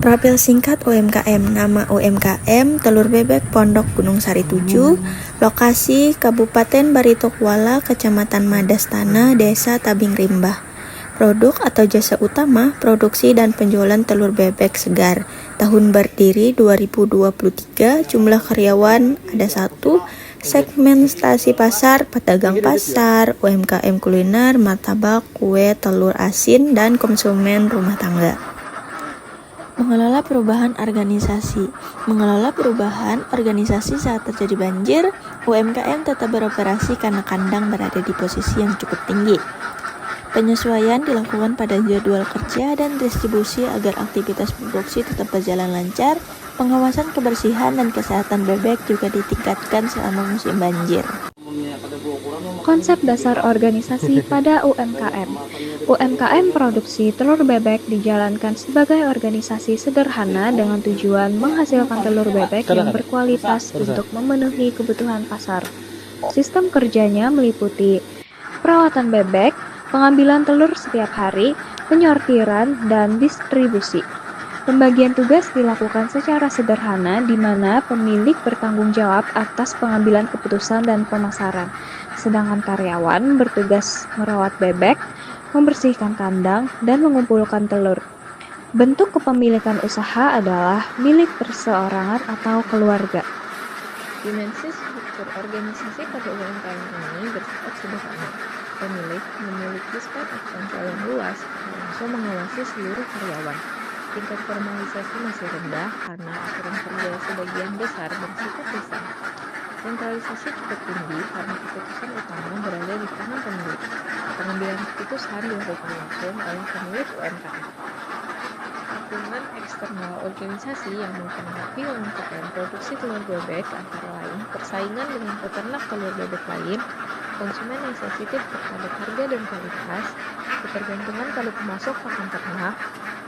Profil singkat UMKM. Nama UMKM Telur Bebek Pondok Gunung Sari 7. Lokasi Kabupaten Barito Kuala, Kecamatan Madastana, Desa Tabing Rimbah. Produk atau jasa utama, produksi dan penjualan telur bebek segar. Tahun berdiri 2023, jumlah karyawan ada 1. Segmentasi pasar, pedagang pasar, UMKM kuliner, martabak, kue, telur asin, dan konsumen rumah tangga. Mengelola perubahan organisasi. Mengelola perubahan organisasi saat terjadi banjir, UMKM tetap beroperasi karena kandang berada di posisi yang cukup tinggi. Penyesuaian dilakukan pada jadwal kerja dan distribusi agar aktivitas produksi tetap berjalan lancar. Pengawasan kebersihan dan kesehatan bebek juga ditingkatkan selama musim banjir. Konsep dasar organisasi pada UMKM. UMKM produksi telur bebek dijalankan sebagai organisasi sederhana dengan tujuan menghasilkan telur bebek yang berkualitas untuk memenuhi kebutuhan pasar. Sistem kerjanya meliputi perawatan bebek, pengambilan telur setiap hari, penyortiran, dan distribusi. Pembagian tugas dilakukan secara sederhana di mana pemilik bertanggung jawab atas pengambilan keputusan dan pemasaran, sedangkan karyawan bertugas merawat bebek, membersihkan kandang, dan mengumpulkan telur. Bentuk kepemilikan usaha adalah milik perseorangan atau keluarga. Dimensi struktur organisasi pada UMKM ini bersifat sederhana. Pemilik memiliki span ekspansi yang luas, langsung mengawasi seluruh karyawan. Tingkat formalisasi masih rendah karena aturan kerja sebagian besar bersifat lisan. Sentralisasi cukup tinggi karena keputusan utama berada di tangan pemilik. Pengambilan keputusan dilakukan langsung oleh pemilik UMKM. Lingkungan eksternal organisasi yang mempengaruhi UMKM produksi telur bebek antara lain persaingan dengan peternak telur bebek lain, konsumen yang sensitif terhadap harga dan kualitas, ketergantungan pada pemasok pakan ternak,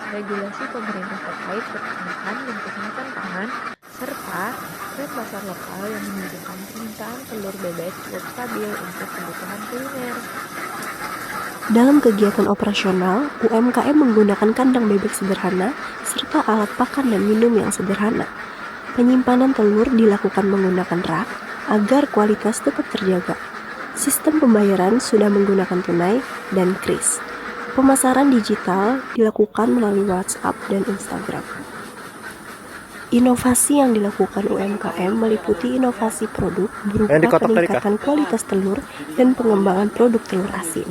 regulasi pemerintah terkait peternakan dan kesehatan pangan, serta tren pasar lokal yang menunjukkan permintaan telur bebek cukup stabil untuk kebutuhan kuliner. Dalam kegiatan operasional, UMKM menggunakan kandang bebek sederhana serta alat pakan dan minum yang sederhana. Penyimpanan telur dilakukan menggunakan rak agar kualitas tetap terjaga. Sistem pembayaran sudah menggunakan tunai dan kris. Pemasaran digital dilakukan melalui WhatsApp dan Instagram. Inovasi yang dilakukan UMKM meliputi inovasi produk berupa peningkatan kualitas telur dan pengembangan produk telur asin.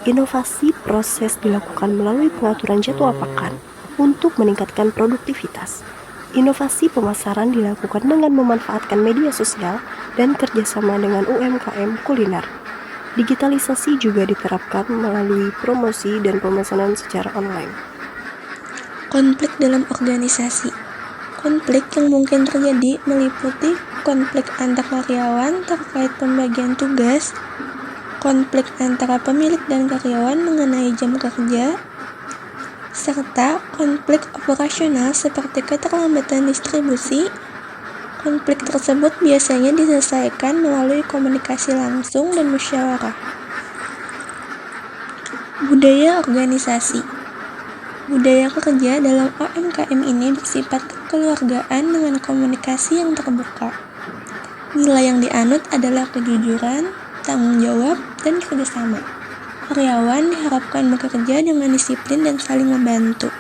Inovasi proses dilakukan melalui pengaturan jadwal pakan untuk meningkatkan produktivitas. Inovasi pemasaran dilakukan dengan memanfaatkan media sosial dan kerjasama dengan UMKM kuliner. Digitalisasi juga diterapkan melalui promosi dan pemesanan secara online. Konflik dalam organisasi. Konflik yang mungkin terjadi meliputi konflik antar karyawan terkait pembagian tugas, konflik antara pemilik dan karyawan mengenai jam kerja, serta konflik operasional seperti keterlambatan distribusi. Konflik tersebut biasanya diselesaikan melalui komunikasi langsung dan musyawarah. Budaya organisasi. Budaya kerja dalam UMKM ini bersifat kekeluargaan dengan komunikasi yang terbuka. Nilai yang dianut adalah kejujuran, tanggung jawab, dan kerjasama. Karyawan diharapkan bekerja dengan disiplin dan saling membantu.